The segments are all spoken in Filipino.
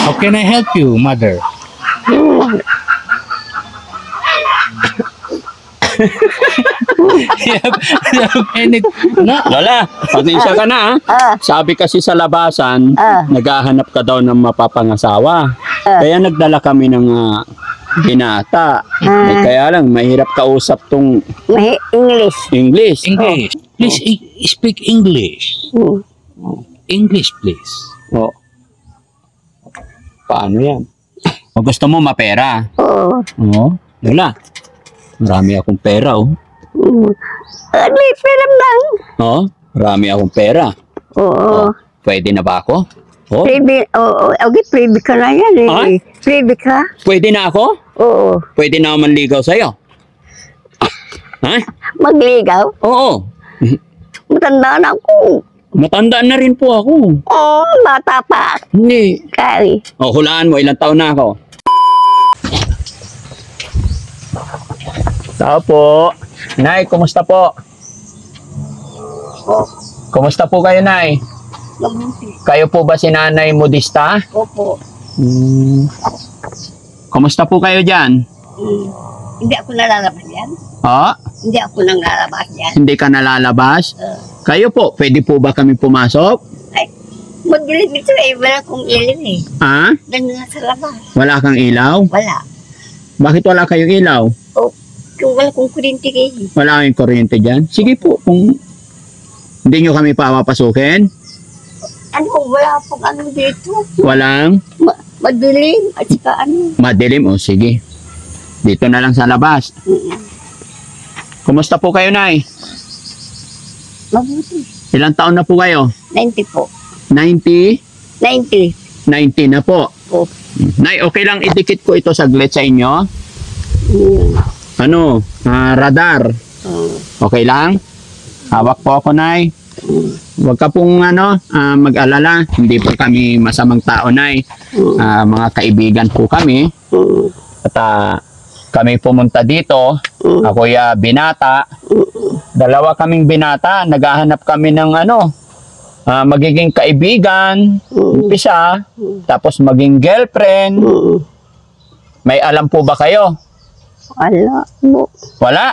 How can I help you, mother? Lola, pasensya ka na. Sabi kasi sa labasan, naghahanap ka daw ng mapapangasawa. Kaya nagdala kami ng binata. Kaya lang, mahirap kausap tong English. English. English. Please speak English. English, please. Oh. Paano yan? O gusto mo mapera? Oo. Oo. Lola, marami akong pera, oh. May pera lang. Oh, marami akong pera. Oo. Pwede na ba ako? Oh, Pwede, oo. Okay, pwede ka na yan eh. Ah? Pwede ka? pwede na ako? Oo. Pwede na ako manligaw sa'yo. Ha? Magligaw? Oo. Matanda na ako. Matanda na rin po ako. Oo, bata pa. Hindi. Kari. O, hulaan mo, ilang taon na ako? Tao po. Nay, kumusta po? Kumusta po kayo, Nay? Mabuti. Kayo po ba si Nanay Modista? Opo. Kumusta po kayo dyan? Hindi ako nalalabas yan. Ha? Hindi ako nang lalabas yan. Hindi ka nalalabas? Kayo po, pwede po ba kami pumasok? Ay, magdilim ito eh. Wala kong ilim eh. Ha? Doon na sa labas. Wala kang ilaw? Wala. Bakit wala kayong ilaw? O, kung wala kong kurinti kayo. Wala kayong kuryente dyan? Sige po, kung hindi nyo kami papapasukin, Ano, wala pong ano dito. walang Madilim at saka ano. madilim. O sige, dito na lang sa labas. Kumusta po kayo, Nay? Mabuti. Ilang taon na po kayo? 90 po. 90? 90. 90 na po. O, Nay, okay lang idikit ko ito saglit sa inyo? Ano? Radar. Okay lang? Hawak po ako, Nay. Huwag ka pong mag-alala. Hindi po kami masamang tao, Nay. Mga kaibigan po kami. At kami pumunta dito. Ako'y binata. Dalawa kaming binata. Naghahanap kami ng magiging kaibigan. Umpisa. Tapos maging girlfriend. May alam po ba kayo? wala po. Wala?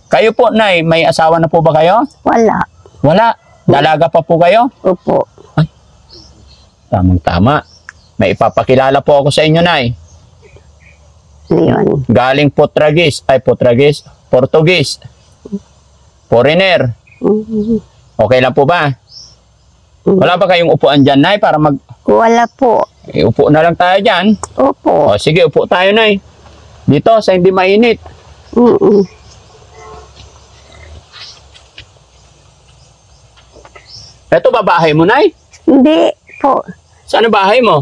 Kayo po, Nay, may asawa na po ba kayo? Wala. Wala. Dalaga pa po kayo? Opo. Tamang-tama. May ipapakilala po ako sa inyo, Nay. Yun. Galing Portugis. Foreigner. Okay lang po ba? Wala ba kayong upuan dyan, Nay, para Wala po. upo na lang tayo dyan? Opo. O, sige, upo tayo, Nay. Dito, sa hindi mainit. Ito ba bahay mo, Nay? Hindi po. Saan ang bahay mo?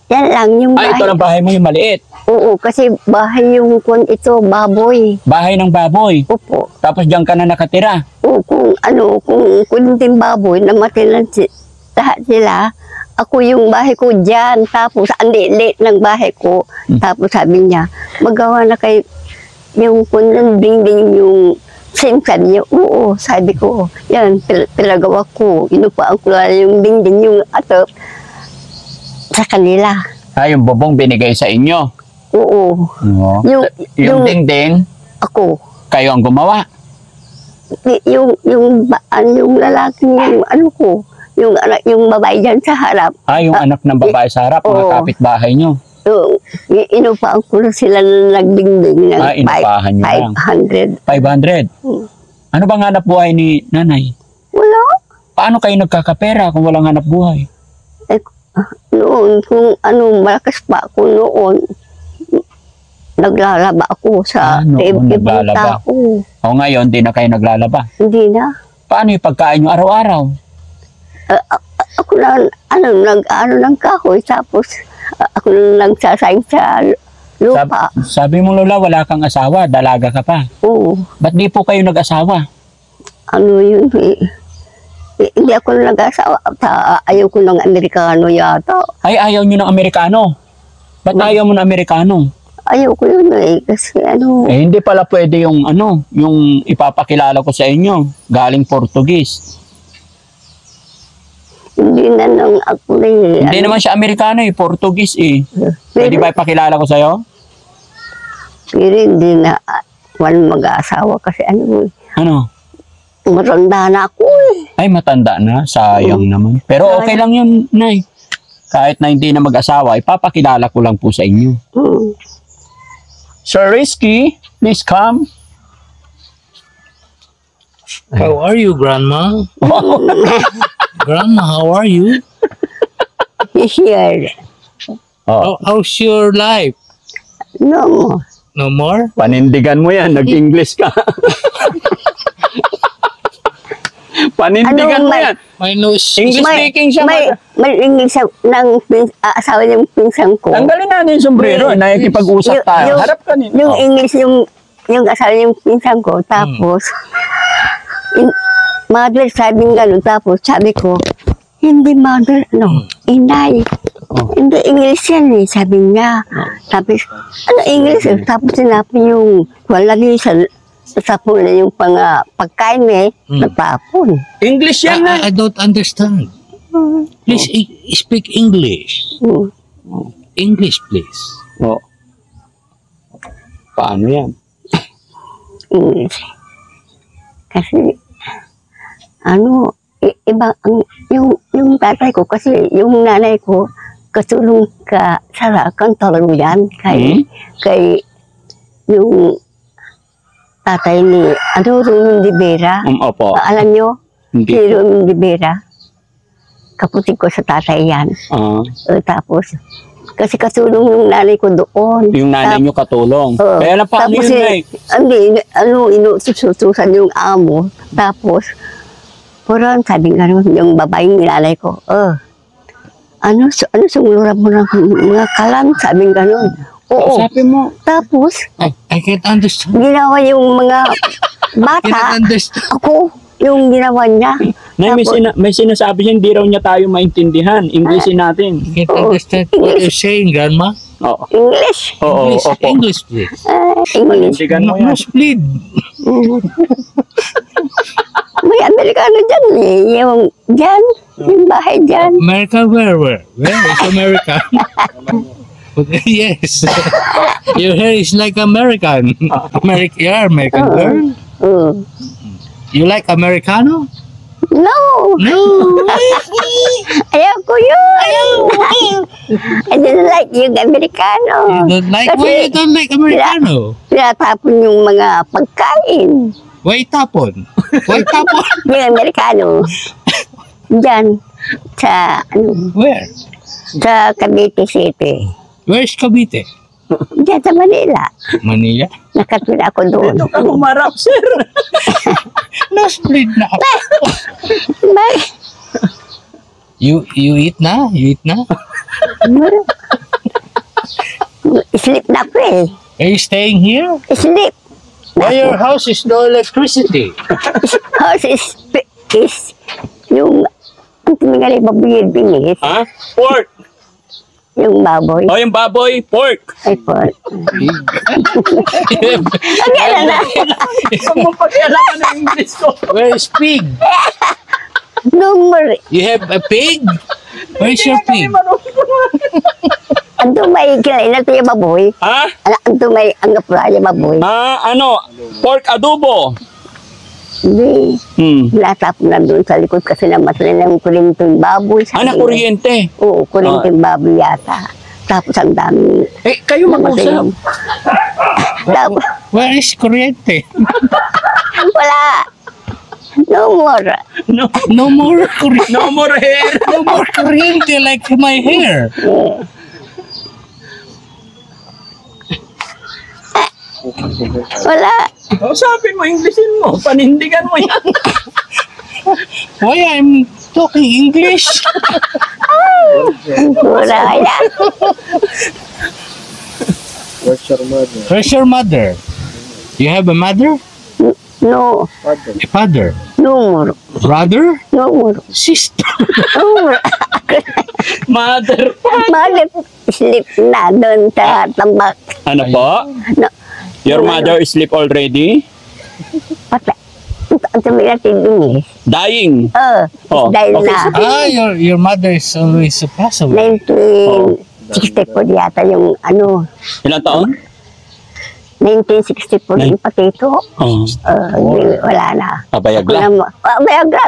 Yan lang yung Ay, bahay. ito lang bahay mo, yung maliit. Oo, kasi bahay yung ito, baboy. Bahay ng baboy. Opo. Tapos diyan ka na nakatira. O kung kunting baboy, namatay lang lahat sila. Ako yung bahay ko dyan. Tapos, ang liit ng bahay ko. Tapos sabi niya, magawa na kayo yung kundang dingding yung simsan niya. Oo, sabi ko, yan, pinagawa ko. Inupaan ko lang yung dingding yung atop sa kanila. Yung bubong binigay sa inyo. Oo. Oo. Yung dingding, Ako. kayo ang gumawa. Yung lalaking yung ko, yung anak, yung babae dyan sa harap. Yung anak ng babae sa harap, mga Oo. kapitbahay nyo. Inupaan ko na sila na nagdingding ng Inupahan nyo lang. 500. 500? Ano bang hanap buhay ni Nanay? Wala. Paano kayo nagkakapera kung walang hanap buhay? Noon, kung malakas pa ako noon, naglalaba ako sa noon ibang naglalaba. tao. O ngayon, di na kayo naglalaba. Hindi na. Paano yung pagkain nyo araw-araw? Ako na, ng kahoy, tapos ako na nagsasayang sa lupa. Sabi mo, Lola, wala kang asawa, dalaga ka pa. Oo. Ba't di po kayo nag-asawa? Ano yun eh. Hindi ako nag-asawa. Ayaw ko ng Amerikano yata. Ay, ayaw nyo ng Amerikano. Ba't ayaw mo ng Amerikano? Ayaw ko yun eh. Kasi Hindi pala pwede yung yung ipapakilala ko sa inyo. Galing Portugis. Hindi na nung ako na eh. Hindi naman siya Amerikano eh, Portuguese eh. Pwede ba ipakilala ko sa'yo? Pero hindi na walang mag-aasawa kasi Ano? matanda na ako eh. Ay, matanda na. Sayang naman. Pero okay lang yun, Nay. Kahit na hindi na mag-asawa, ipapakilala ko lang po sa inyo. Sir Risky, please come. How are you, Grandma? Grandma, how are you? Here. How's your life? No more. No more? Panindigan mo yan, nag-English ka. Panindigan Ano, mo yan. My nose. English speaking siya. May English ng asawa ng pinsan ko. Tanggalin natin yung sombrero, nakikipag-usap tayo. Harap ka nito. Yung English, yung asawa ng pinsan ko. Tapos, mother sabi ng gano'n. Tapos sabi ko, hindi mother, inay. Hindi English yan eh, sabi niya. Tapos, ano English? Tapos sinabi yung wala din sa pula yung pagkain eh, natapon. English yan na. I don't understand. Please speak English. English, please. Oh. Paano yan? English. Kasi, iba, yung tatay ko, kasi yung nanay ko, kasulong ka sa kantoro yan, kay yung tatay ni, Roman de Vera. Opo. Alam nyo? Hindi. Si Roman de Vera. Kapatid ko sa tatay yan. Tapos, kasi kasulong yung nanay ko doon. Yung nanay nyo katulong. Kaya lang paano tapos yun, Nay? Inusususan yung amo. Tapos, parang sabi nga naman, yung babaeng nilalay ko, sumunuran mo ng mga kalan, sabi nga nun. Oo. Sabi mo. Tapos, I can't understand. ginawa yung mga I bata, can't understand. ako, yung ginawa niya. Nay, may sinasabi siya, hindi raw niya tayo maintindihan. Englishin natin. I can't understand what you're saying, Grandma. Oo. English. Oo, English, opo. English, please. English. Panindigan mo No, yan. no split. May Amerikano dyan eh. Yung bahay dyan. America, where? Where is America? Yes. Your hair is like American. You're American girl. You like Americano? No. No. Ayaw ko yun. I don't like yung Amerikano. You don't like? Why you don't like Americano? Tinatapon yung mga pagkain. Why tapon? Why tapon? Yung Amerikano. Diyan. Where? Sa Cavite City. Where's Cavite? Diyan sa Manila. Manila? Nakatira ako doon. Ito ka humarap, sir. No split na ako. You eat na? You eat na? Sleep na ako eh. Are you staying here? Sleep. Why your house is no electricity? House is yung ang tumingali babuyid-bingis. Ha? Pork. Yung baboy. Oh, yung baboy, pork. Ay po. Ang gano'n na. Huwag mo pakialaman ng English ko. Where is pig? No more. You have a pig? Where's your pig? Ang tumay kinain na ito yung baboy. Ha? Ang tumay ang kapla yung baboy. Pork adobo. Hindi. Latap na doon sa likod kasi namatay ng kurintong baboy. Anak, kuryente. Oo, kurintong baboy yata. Tapos ang dami. Kayo mag-usap. Tapos, Where is kuryente? wala. No more. No more kuryente. No more hair. No more kuryente like my hair. Wala. Sabi mo, Englishin mo. Panindigan mo yan. Why I'm talking English? Wala yan. Where's your mother? You have a mother? No. A father? No more. Brother? No more. Sister? No more. Mother. Bakit sleep na doon sa tambak? Ano po? No. Your mother sleep already? Patay. Ang sabi natin English. Dying. Oh, Dahil okay, na. your mother is always passed away. 1964 yata yung ano. Ilang taon? 1964 yung patito. Oh. Wala na. Pabayagla. Bayagla.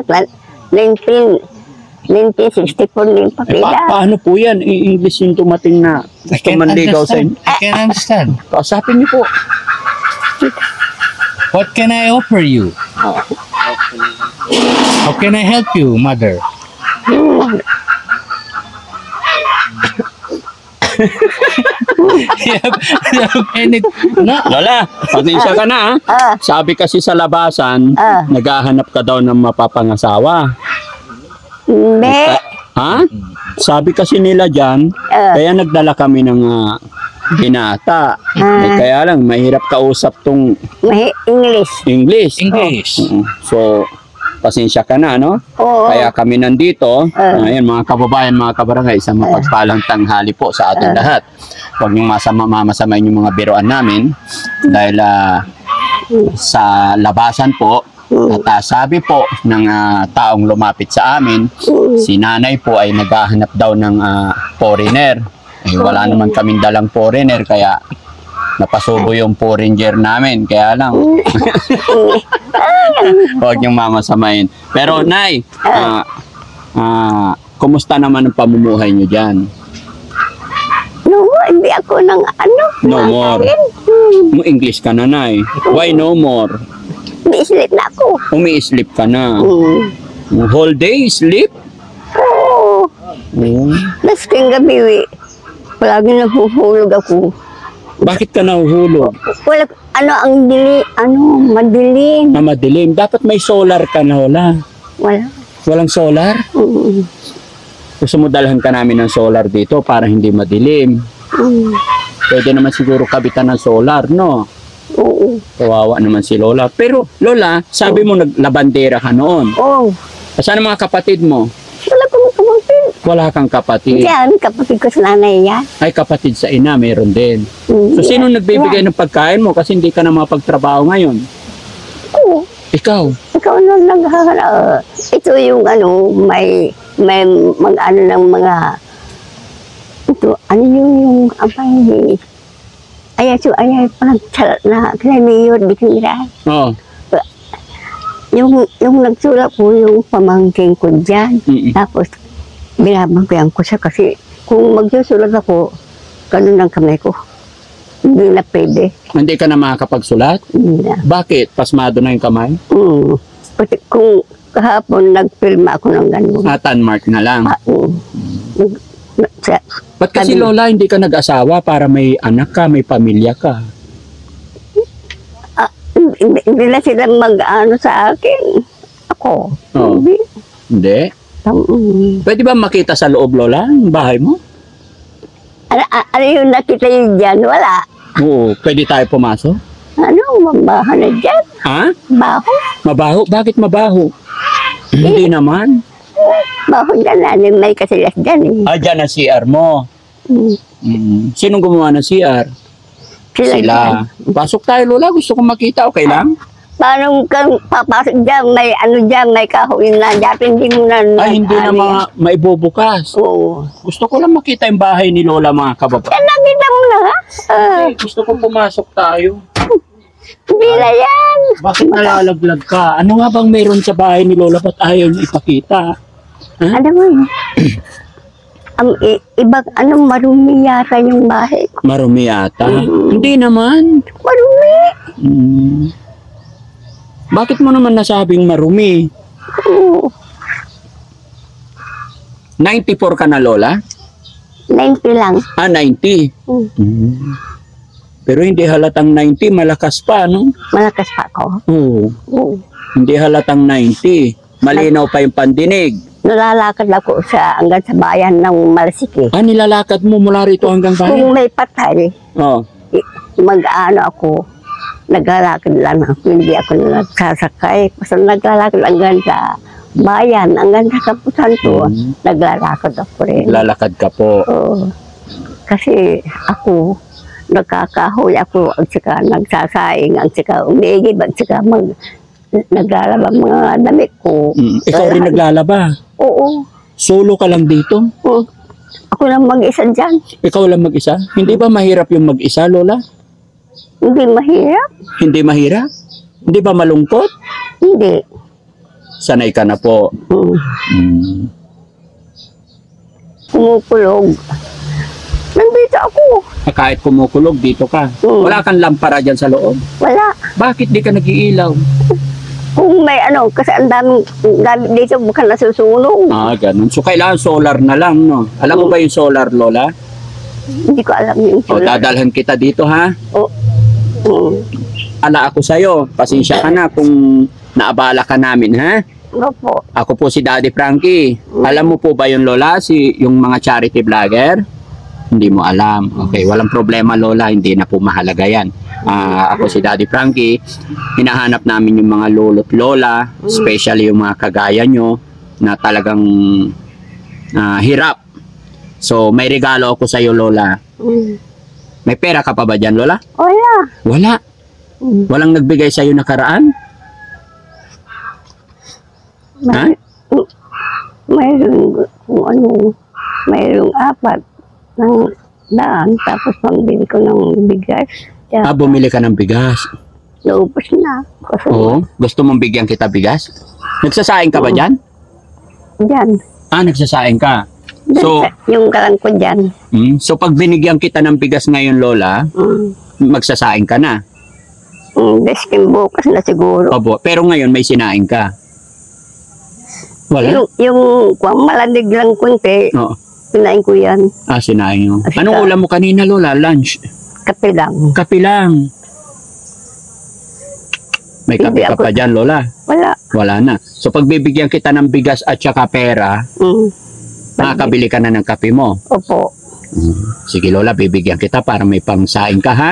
1964 na yung papila. Paano po yan? I-English yung tumating na gusto manligaw sa inyo. I can understand. Kausapin niyo po. What can I offer you? How can I help you, mother? You have any... No. Lola, pasensya ka na ha. Sabi kasi sa labasan, naghahanap ka daw ng mapapangasawa. Hindi. Ha? Sabi kasi nila dyan, kaya nagdala kami ng binata. Kaya lang, mahirap kausap tong English. English. English. So, pasensya ka na, no? Oo. Kaya kami nandito. Ayan, mga kababayan, mga kabarangay, isang mapagpalang tanghali po sa ating lahat. Huwag niyong masamain yung mga biroan namin dahil sa labasan po, at sabi po ng taong lumapit sa amin, si nanay po ay naghahanap daw ng foreigner. Eh, wala naman kaming dalang foreigner, kaya napasubo yung foreigner namin. Kaya lang, huwag niyong mamasamain. Pero, Nay, kumusta naman ang pamumuhay niyo dyan? No, hindi ako ng ano. No more. English ka na, Nay. Why no more? Umiislip na ako. Umiislip ka na. Whole day sleep? Oo. Nasking gabi, palagi nahuhulog ako. Bakit ka nahuhulog? Wala, madilim. Madilim. Dapat may solar ka na, wala. Wala. Walang solar? Gusto mo dalhan ka namin ng solar dito para hindi madilim. Pwede naman siguro kabitan ng solar, no? Oo. Kawawa naman si Lola. Pero, Lola, sabi mo naglabandera ka noon. Oo. Saan ang mga kapatid mo? Wala kong kapatid. Wala kang kapatid. Yan, kapatid ko sa nanay yan. Ay, kapatid sa ina, meron din. So, sino nagbibigay ng pagkain mo kasi hindi ka na mapagtrabaho ngayon? Oo. Ikaw? Ikaw na naghahanap. Ito yung may mga ano ng mga ito, ano yung abay ayay pagsalat na kinaniyor di kira. Oo. Yung nagsulat po yung pamangking ko dyan. Tapos binabagyan ko siya kasi kung magsusulat ako, ganun ang kamay ko. Hindi na pwede. Hindi ka na makakapagsulat? Hindi na. Bakit? Pasmado na yung kamay? Kasi kung kahapon nagpilma ako ng ganun. Tanmark na lang. Sa Ba't kasi Lola, hindi ka nag-asawa para may anak ka, may pamilya ka? Hindi na sila mag-ano sa akin. Ako. Oo. Hindi? Pwede ba makita sa loob, Lola, yung bahay mo? Ano yung nakita yun dyan? Wala. Oo. Pwede tayo pumasok? Ano? Mabaho na dyan? Ha? Baho? Mabaho? Bakit mabaho? Hindi naman. Baho dyan. May kasilas dyan eh. Dyan na CR mo. Sinong gumawa ng CR? Sila. Pasok tayo, Lola. Gusto kong makita. Okay lang? Paano kang papasok dyan? May ano dyan? May kahoy na dyan. Hindi mo na... Ay, hindi na maibubukas. Oo. Gusto ko lang makita yung bahay ni Lola, mga kababayan. Yan, nakita mo na ha? Gusto kong pumasok tayo. Hindi na yan. Bakit nalalaglag ka? Ano nga bang meron sa bahay ni Lola? Ba't ayaw niyo ipakita? Ano mo yun? Ibang marumi yata yung bahay ko. Marumi yata? Hindi naman. Marumi. Bakit mo naman nasabing marumi? Oo. 94 ka na, Lola? 90 lang. 90. Pero hindi halatang 90, malakas pa, no? Malakas pa ako. Oo. Hindi halatang 90. Malinaw pa yung pandinig. Nalalakad ako hanggang sa bayan ng Malasiki. Nilalakad mo mula rito hanggang bayan? Kung may patay, mag-ano ako, naglalakad lang ako, hindi ako nagsasakay. Basta naglalakad hanggang sa bayan, hanggang sa Kapusan to, naglalakad ako rin. Lalakad ka po. Oo. Kasi ako, nagkakahoy ako, at saka nagsasaing, at saka umigib, at saka naglalaba mga damit ko. Ikaw rin naglalaba. Oo. Solo ka lang dito? Oo. Ako lang mag-isa dyan. Ikaw lang mag-isa? Hindi ba mahirap yung mag-isa, Lola? Hindi mahirap. Hindi mahirap? Hindi ba malungkot? Hindi. Sanay ka na po. Kumukulog. Nandito ako. Kahit kumukulog, dito ka. Wala kang lampara dyan sa loob. Wala. Bakit di ka nag-iilaw? Kung may ano, kasi ang daming gamit dito, bukan nasusunog. Ganun. So, kailangan solar na lang, no? Alam mo ba yung solar, Lola? Hindi ko alam yung O, dadalhan kita dito, ha? Ala ako sa'yo. Pasensya ka na kung naabala ka namin, ha? Opo. Ako po si Daddy Frankie. Alam mo po ba yun, Lola? Yung mga charity vlogger? Hindi mo alam. Okay, walang problema, Lola. Hindi na po mahalaga yan. Ako si Daddy Frankie. Hinahanap namin yung mga lolo't lola, especially yung mga kagaya nyo na talagang hirap. So, may regalo ako sa iyo, Lola. May pera ka pa ba dyan, Lola? Wala. Wala. Walang nagbigay sa iyo nakaraan? Ha? Mayroong kung ano, mayroong 4 ng daan, tapos pangbili ko ng bigas. Bumili ka ng bigas. Naubos na. Kasi Oo. Gusto mong bigyan kita bigas? Nagsasaing ka ba dyan? dyan. Nagsasaing ka. Dyan So, yung kalang ko dyan. So pag binigyan kita ng bigas ngayon, Lola, magsasaing ka na. Deskin bukas na siguro. Opo. Pero ngayon may sinaing ka. Wala? Yung kung malanig lang kunti, Oo. pinain ko yan. Sinaing mo. Basta- Anong ulam mo kanina, Lola? Lunch? Kape lang. Kape lang. May kape Hindi ka ako- pa dyan, Lola? Wala. Wala na. So pag bibigyan kita ng bigas at saka pera, makakabili ka na ng kape mo. Opo. Sige, Lola, bibigyan kita para may pangsaing ka, ha?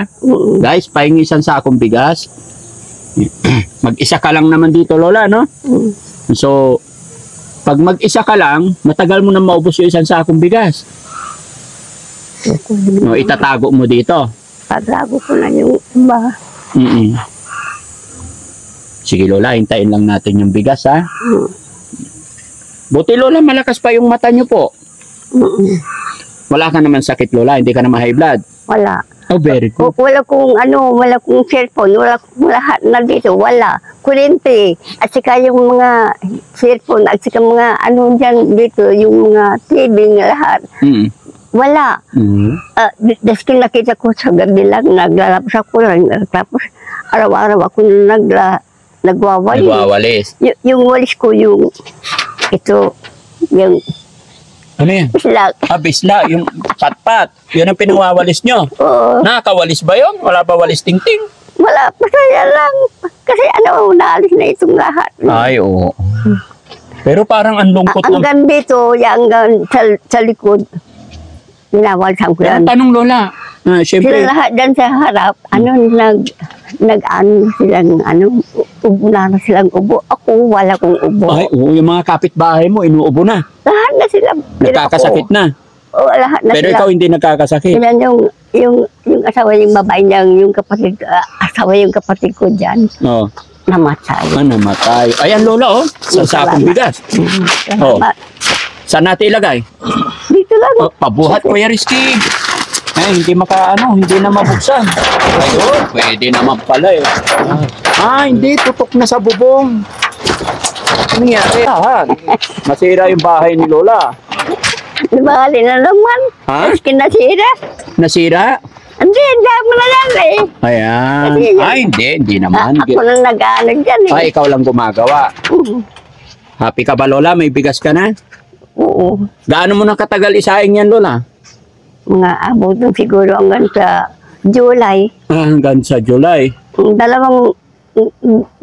Guys, pahingi isang sakong bigas. Mag-isa ka lang naman dito, Lola, no? So, pag mag-isa ka lang, matagal mo na maubos yung isang sakong bigas. No, itatago mo dito. Paglago ko na yung iba. Sige, Lola, hintayin lang natin yung bigas, ha? Buti, Lola, malakas pa yung mata nyo po. Wala ka naman sakit, Lola, hindi ka na ma-high blood. Wala. Oh, very good. Wala kong wala kong cellphone, wala kong lahat na dito, wala. Kuryente, at saka yung mga cellphone, at saka mga dyan dito, yung mga TV na lahat. Wala. Deskin nakita ko sa gabi lang, naglalabas ako lang, tapos araw-araw ako nagwawalis. Nagwawalis. Yung walis ko, yung Ano yan? isla. Bisla, yung patpat. Yun ang pinangwawalis nyo. Oo. Nakakawalis ba yun? Wala pa walis ting-ting? Wala, masaya lang. Kasi naalis na itong lahat. Ay, oo. Pero parang ang lungkot mo. Hanggang dito, hanggang sa likod, binawalsan ko yan. Pero tanong, Lola, Sila syempre, lahat dyan sa harap, silang, ubo na silang ubo. Ako, wala kong ubo. ay, oo, yung mga kapitbahay mo, inuubo na. Lahat na sila. Nagkakasakit na. Oo, lahat na Pero sila. ikaw hindi nagkakasakit. Sila yung asawa yung babae niyang, yung kapatid ko dyan, Oo. namatay. Namatay. Ayan, Lola, oh. Sa sakong bigas. Oo. Salamat. Saan natin ilagay? Dito lang. Pabuhat, Kuya Rizky. Hindi hindi na mabuksan. Ayun, pwede naman pala eh. Hindi, tutok na sa bubong. Ano nangyari? Masira yung bahay ni Lola. Nabali na naman. Ha? Kinasira. Nasira? Hindi mo na yan eh. Ayan. Kasi yun. Hindi naman. Ako na nag-ano dyan eh. Ikaw lang gumagawa. Happy ka ba, Lola? May bigas ka na? Oo. Gaano mo na katagal isaing yan, Lola? Mga abot siguro hanggang sa July. Hanggang sa July. Dalawang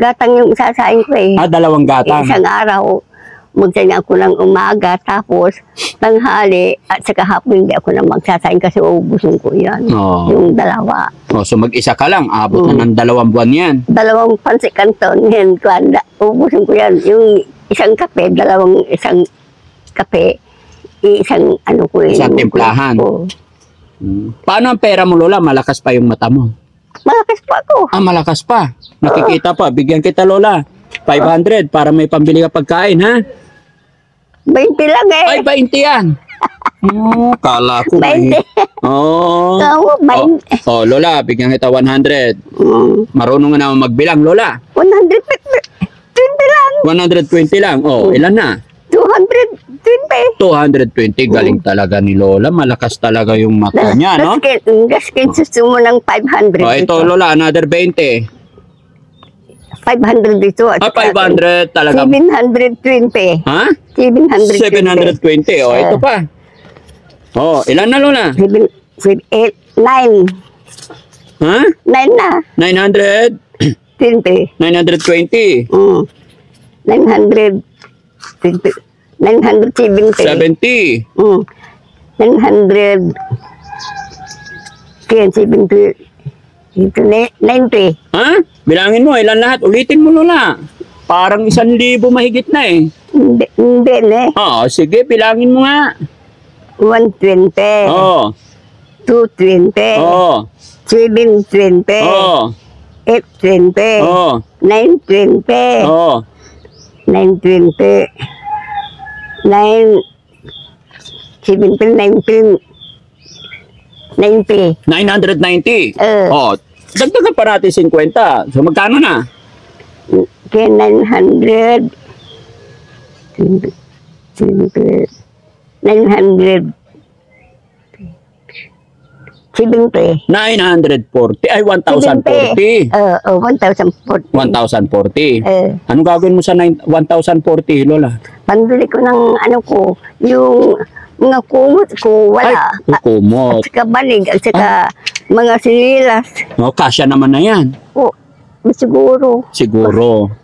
gatang yung sasain ko eh. 2 gatang. Isang araw, magsayin ako ng umaga, tapos tanghali, at saka hapon hindi ako na magsasain kasi uubusin ko yan. Oo. Yung dalawa. So mag-isa ka lang, abot na ng 2 buwan yan. Dalawang pansit kanton, yan, uubusin ko yan. Yung isang kape, isang kape, isang ko eh. Isang timplahan. Oo. Paano ang pera mo, Lola? Malakas pa yung mata mo. Malakas pa ako. Malakas pa. Nakikita pa. Bigyan kita, Lola. 500 para may pambili ka pagkain, ha? 20 lang eh. Ay, 20 yan. Oh, kala ko na eh. 20. Oh. Oo, 20. Oh, Lola, bigyan kita 100. Marunong na naman magbilang, Lola. 120 lang. 120 lang. Oh, ilan na? 220. 220. Galing talaga ni Lola. Malakas talaga yung mata niya, no? Gaskin suso mo ng 500 Oh, ito, Lola, another 20. 500 dito. Ah, 500 talaga. 720. Ha? 720. 720. Oh, ito pa. Oh, ilan na, Lola? 7, 8, 9. Ha? 9 na. 900? 20. 920? 920. 970. 70? 900. 70. Ito, 90. Ha? Bilangin mo, ilan lahat? Ulitin mo, Lola. Parang 1,000 mahigit na eh. Hindi na. Oh, sige, bilangin mo nga. 120. Oh, 220. oh, 720. oh, 820. oh, 920. oh. 920. 9. 17, 90. 990. Oh, Oh. dagdagan pa natin 50. So, magkano na? Kaya 900. 900. 70. 940. Ay, 1,040. 1,040. 1,040. Anong gagawin mo sa 1,040, Lola? Panduli ko ng ano ko, yung mga kumot ko, wala. Ay, kumot. At saka banig, at saka mga sinilas. Oh, kasya naman na yan. O, siguro. Siguro.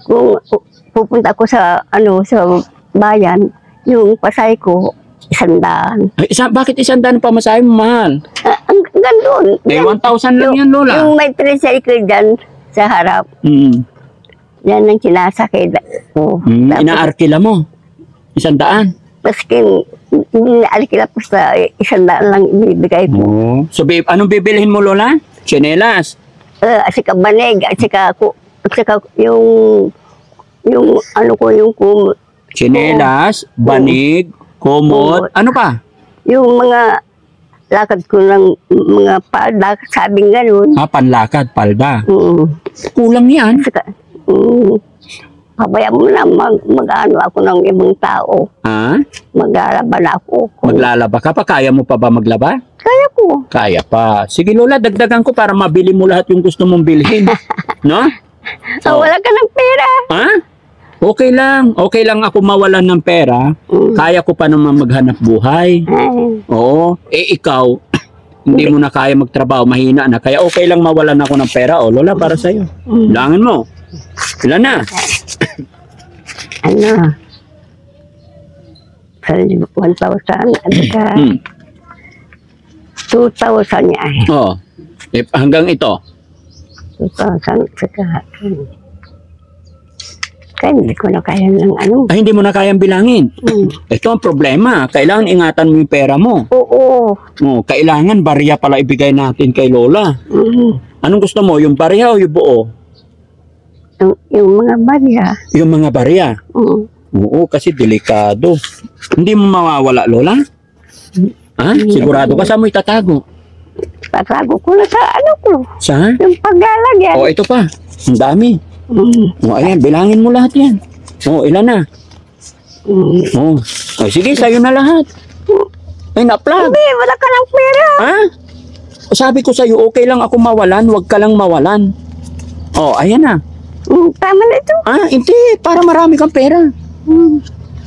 Kung pupunta ako sa, ano, sa bayan, yung pasay ko, 100. Ay, bakit 100 pa masahe mo, mahal? Ang gandun. Eh, 1,000 lang yan, Lola. Yung may tricycle dyan sa harap, yan ang sinasakay ko. Inaarkila mo. 100. Paskin, hindi na alikila po sa 100 lang ibibigay ko. Oh. So, anong bibilhin mo, Lola? Chinelas. At saka banig, at saka yung ano ko, yung Chinelas, banig, kumot. Ano pa? yung mga lakad ko ng mga palda, sabing ganun. Panlakad, palda. Mm. Kulang yan. Saka, pabayaan mo na mag-ano ako ng ibang tao. Ha? Maglalaban ako. Maglalaba ka pa? Kaya mo pa ba maglaba? Kaya ko. Kaya pa. Sige, Lola, dagdagan ko para mabili mo lahat yung gusto mong bilhin. No? So, wala ka ng pera. Ha? Okay lang. Okay lang ako mawalan ng pera. Kaya ko pa naman maghanap buhay. Ay, Oo. Eh, ikaw, hindi mo na kaya magtrabaho. Mahina na. Kaya okay lang mawalan ako ng pera. O, Lola, para sa'yo. Bilangin mo. Ilan na? ano? 1,000 at saka 2,000 niya. Oh. Eh, hanggang ito. 2,000 saka kaya hindi ko na kaya ng ano. Ay, hindi mo na kayang bilangin. Ito ang problema. Kailangan ingatan mo yung pera mo. Oo. Oh, kailangan barya pala ibigay natin kay Lola. Anong gusto mo? Yung barya o yung buo? Yung mga barya. Yung mga barya. Oo, kasi delikado. Hindi mo mawawala, Lola? Ha? Sigurado ka saan mo itatago? Tatago ko na sa ano ko. Saan? Yung paglalagyan. Oh, ito pa. Ang dami. Oh, ayan, bilangin mo lahat yan. Oh, ilan na? Oh, sige, sa'yo na lahat. Ay, na-plug. Hindi, wala ka ng pera. Ha? Sabi ko sa'yo, okay lang ako mawalan, wag ka lang mawalan. Oh, ayan na. Tama na ito. Hindi, para marami kang pera.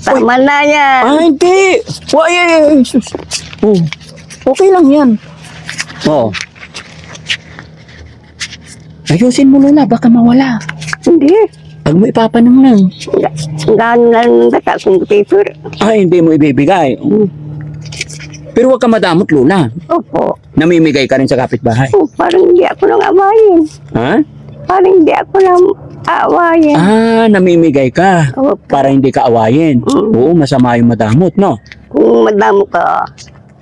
Tama na yan. Hindi. Ay, sus. Oh, okay lang yan. Oh. Ayusin mo, Lola, baka mawala. Hindi. Pag mo ipapanang lang. Gano'n lang bata kung paper. Hindi mo ibibigay. Pero wag ka madamot, Lola. Opo. Namimigay ka rin sa kapitbahay. Parang hindi ako nang awayin. Ha? Parang hindi ako nang awayin. Namimigay ka. Opo. Para hindi ka awayin. Oo, masama yung madamot, no? Kung madamo ka,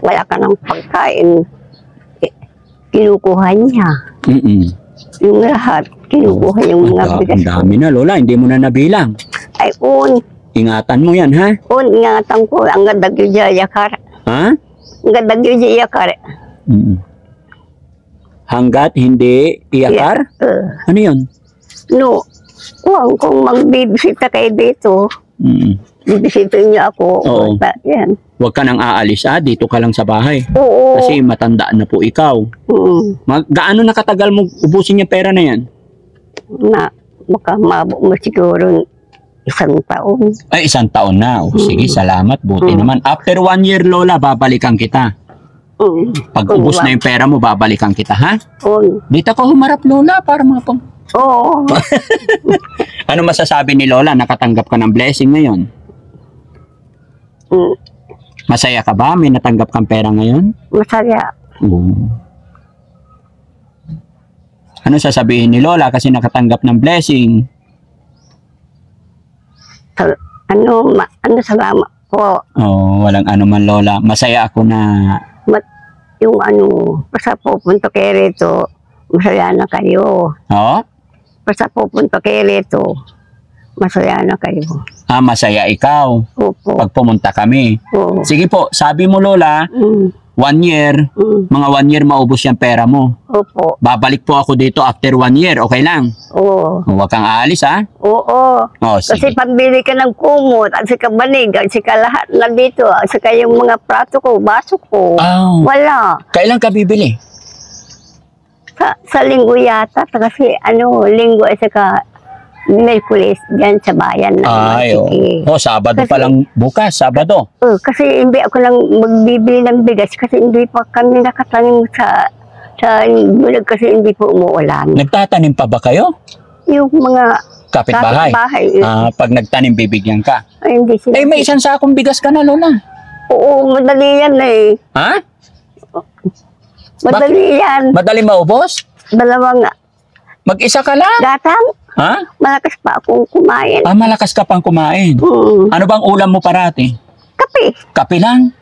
wala ka ng pagkain, kinukuha niya. Yung lahat. kinukuha yung mga bigas Ang ko. dami na, Lola. Hindi mo na nabilang. Ay, Ingatan mo yan, ha? ingatan ko, ang ganda yung yakar. Ha? Ang ganda yung yakar. Mm. Hanggat hindi iyakar? Ano yun? No, kung magbibisita kayo dito, bibisitin niyo ako. Oo. Yan. Huwag ka nang aalis, dito ka lang sa bahay. Oo. Kasi matandaan na po ikaw. Gaano na katagal mo ubusin yung pera na yan? Baka mabok mo siguro 1 taon. Ay, 1 taon na. Sige, salamat. Buti naman. After 1 year, Lola, babalikan kita. Pag ubos na yung pera mo, babalikan kita, ha? Dito ko humarap, Lola, para mapang... Oo. Ano masasabi ni Lola? Nakatanggap ka ng blessing ngayon? Masaya ka ba? May natanggap kang pera ngayon? Masaya. Ano sasabihin ni Lola kasi nakatanggap ng blessing? Salamat po. Walang ano man, Lola. Masaya ako na... Yung basta pupunta kayo rito, masaya na kayo. Basta pupunta kayo rito, masaya na kayo. Masaya ikaw. Opo. Pag pumunta kami. Oo. Sige po, sabi mo, Lola, 1 year, mga 1 year maubos yung pera mo. Opo. Babalik po ako dito after 1 year, okay lang? Oo. Huwag kang aalis, ha? Oo. Kasi Sige. pambili ka ng kumot, at saka banig, at saka lahat na dito, at saka yung mga prato ko, baso ko. Wala. Kailan ka bibili? Sa linggo yata, kasi linggo at saka Merkulis dyan sa bayan. Sabado pa lang bukas, Sabado. Kasi hindi ako lang magbibili ng bigas kasi hindi pa kami nakatanim sa bulag kasi hindi po umuulan. Nagtatanim pa ba kayo? Yung mga Kapitbahay? kapitbahay. Pag nagtanim, bibigyan ka. Ay, hindi sila. May 1 sakong bigas ka na, Lola. Oo, madali yan eh. Ha? Madali yan. Madali maubos? 2 Mag-isa ka lang? gatang. Ha? Malakas pa akong kumain. Malakas ka pang kumain. Ano bang ulam mo parati? Kape. Kape lang?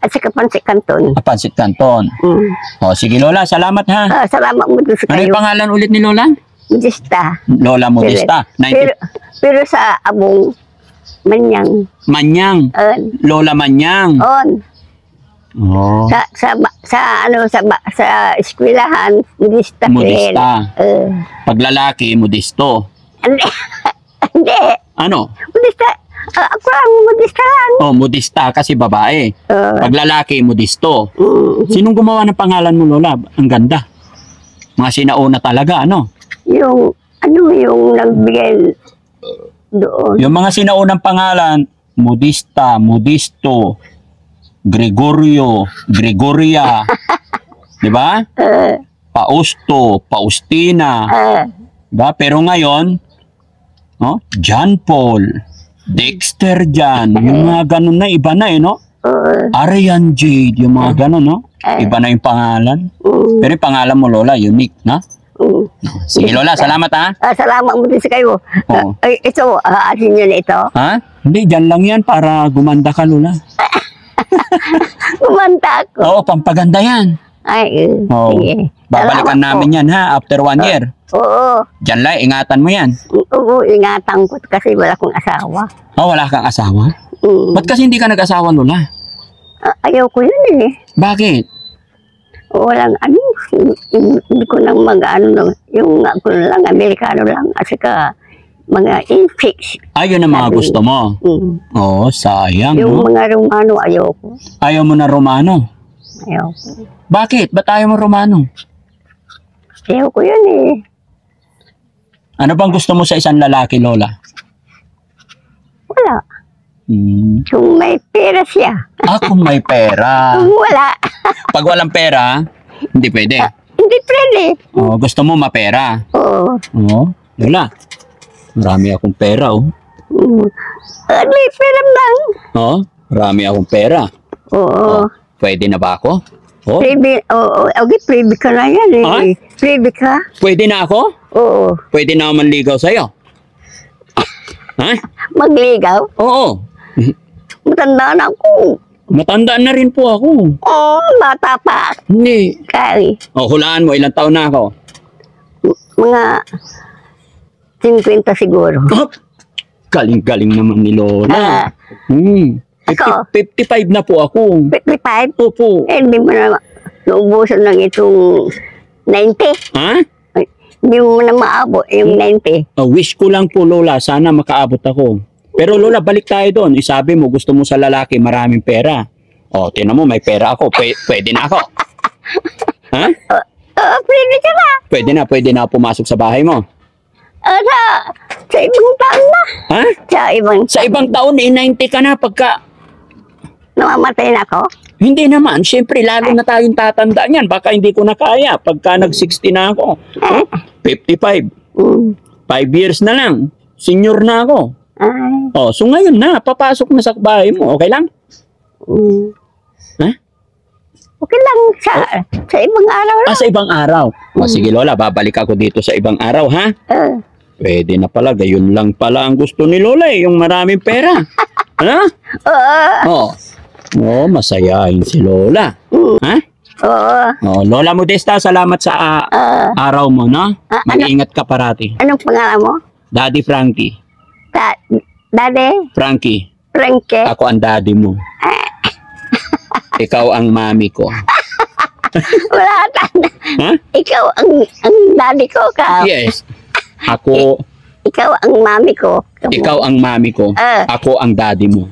At saka pansit kanton. Pansit Canton. Sige, Lola. Salamat, ha? Salamat mo doon sa Ano yung kayo. pangalan ulit ni Lola? Modesta. Lola Modesta. Pero sa abong Manyang. Manyang. Lola Manyang. Sa eskwelahan, Modesta. Modesta. Pag lalaki, Modisto. Hindi. Ano? Modesta. Ako lang, Modesta lang. Modista kasi babae. Pag lalaki, Modisto. Sinong gumawa ng pangalan mo, Lola? Ang ganda. Mga sinauna talaga, ano? Yung nagbigay doon. Yung mga sinaunang pangalan, Modista, Modisto, Gregorio, Gregoria, di ba? Pausto, Paustina, diba? Pero ngayon, John Paul, Dexter John, yung mga ganun na, iba na no? Arian Jade, yung mga ganun, no? Iba na yung pangalan. Pero yung pangalan mo, Lola, unique, na? Sige, Lola, salamat, ha? Salamat mo din sa kayo. Ito, asin nyo na ito. Ha? Hindi, dyan lang yan para gumanda ka, Lola. Gumanda ako. Pampaganda yan. Sige. Babalikan namin yan, ha? After 1 year. Oo. Diyan lang, ingatan mo yan. Oo, ingatan ko kasi wala akong asawa. Wala kang asawa? Ba't kasi hindi ka nag-asawa, Lola? Ayaw ko yun eh. Bakit? Walang hindi ko nang yung ako lang, Amerikano lang, at saka mga infix. Yun ang mga gusto mo? Sayang, yung mga Romano, ayaw ko. Ayaw mo na Romano? Ayaw ko. Bakit? Ba't ayaw mo Romano? Ayaw ko yun eh. Ano bang gusto mo sa isang lalaki, Lola? Wala. Kung may pera siya. Kung may pera. Kung wala. Pag walang pera, hindi pwede. Hindi pwede. Gusto mo mapera? Oo. Lola, marami akong pera, May pera lang. Marami akong pera. Oo. Pwede na ba ako? Pwede, pwede ka na yan eh. Pwede ka. Pwede na ako? Oo. Pwede na ako manligaw sa'yo? Magligaw? Oo. Matanda na ako. Matanda na rin po ako. Bata pa. Hindi. Kaya. Hulaan mo, ilang taon na ako? mga 50 siguro. Oh, galing-galing naman ni Lola. Ako? 55 na po ako. 55? Opo. Eh, hindi mo na naubusan ng itong 90. Ha? Ay, hindi mo na maabot yung 90. Wish ko lang po, Lola, sana makaabot ako. Pero Lola, balik tayo doon. Isabi mo, gusto mo sa lalaki maraming pera. O, tinan mo, may pera ako. Pwede na ako. Ha? Pwede ka na. Pwede na pumasok sa bahay mo. Sa ibang taon na. Ha? Sa ibang taon, 90 ka na pagka... Namamatay na ako? Hindi naman. Siyempre, lalo na tayong tatanda niyan. Baka hindi ko na kaya pagka nag-60 na ako. 55. 5 years na lang. Senior na ako. Ay. So ngayon na, papasok na sa bahay mo. Okay lang? Ha? Okay lang sa ibang araw lang. Sa ibang araw. Sige Lola, babalik ako dito sa ibang araw, ha? Pwede na pala. Gayon lang pala ang gusto ni Lola yung maraming pera. Ha? Masayahin si Lola. Ha? Lola Modesta, salamat sa araw mo, no? Mag-iingat ka parati. Anong pangalan mo? Daddy Frankie. Daddy? Frankie. Frankie? Ako ang daddy mo. Ikaw ang mami ko. Wala ka na. Ha? Ikaw ang daddy ko ka. Yes. Ako. Ikaw ang mami ko. Ikaw ang mami ko. Ako ang daddy mo.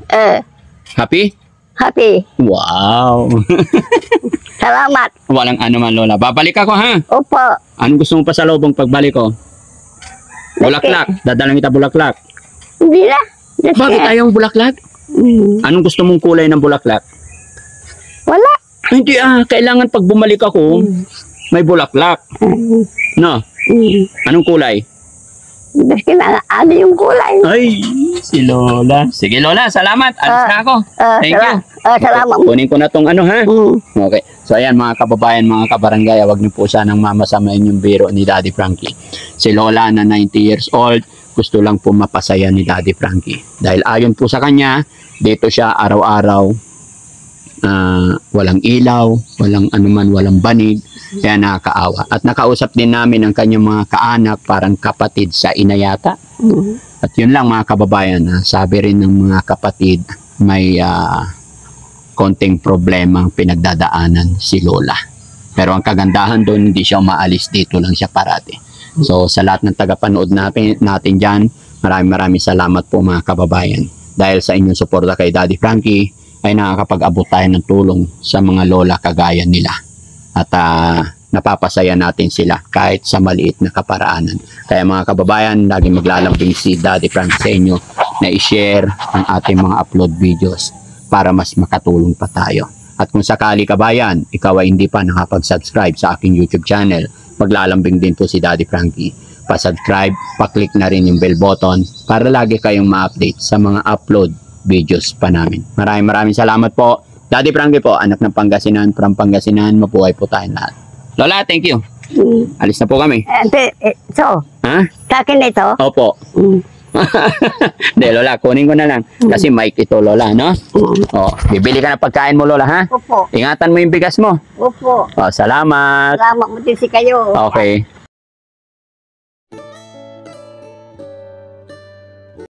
Happy? Happy. Wow. Salamat. Walang ano man, Lola. Babalik ako, ha? Opo. Anong gusto mo pa sa lobong pagbalik ko? Bulaklak. Dadalang kita bulaklak. Hindi na. Bakit ayaw ang bulaklak? Anong gusto mong kulay ng bulaklak? Wala. Hindi kailangan pag bumalik ako, may bulaklak. No? Anong kulay? Kasi ano yung kulay. Ay, si Lola. Sige Lola, salamat. Alis na ako. Thank you. Salamat. Kunin ko na tong ano, ha? Okay. So ayan mga kababayan, mga kabarangay, wag niyo po sanang mamasamain yung biro ni Daddy Frankie. Si Lola na 90 years old, gusto lang po mapasaya ni Daddy Frankie. Dahil ayon po sa kanya, dito siya araw-araw, walang ilaw, walang anuman, walang banig, kaya nakakaawa. At nakausap din namin ang kanyang mga kaanak, parang kapatid sa inayata. At yun lang mga kababayan, sabi rin ng mga kapatid, may konting problema ang pinagdadaanan si Lola. Pero ang kagandahan doon, hindi siya umaalis, dito lang siya parati. So sa lahat ng tagapanood natin dyan, maraming salamat po mga kababayan. Dahil sa inyong suporta kay Daddy Frankie, ay nakakapag-abot tayo ng tulong sa mga lola kagaya nila. At napapasaya natin sila kahit sa maliit na kaparaanan. Kaya mga kababayan, lagi maglalambing si Daddy Frankie sa inyo na i-share ang ating mga upload videos para mas makatulong pa tayo. At kung sakali kabayan, ikaw ay hindi pa nakapag-subscribe sa aking YouTube channel, maglalambing din po si Daddy Frankie. Pa-subscribe, pa-click na rin yung bell button para lagi kayong ma-update sa mga upload videos pa namin. Maraming salamat po. Daddy Frankie po, anak ng Pangasinan, from Pangasinan, mabuhay po tayong lahat. Lola, thank you. Alis na po kami. So, Ha? sa akin ito? Opo. Hindi, Lola, kunin ko na lang. Kasi mic ito, Lola, no? Bibili ka ng pagkain mo, Lola, ha? Opo. Ingatan mo yung bigas mo. Opo. Salamat. Salamat mo din si kayo. Okay.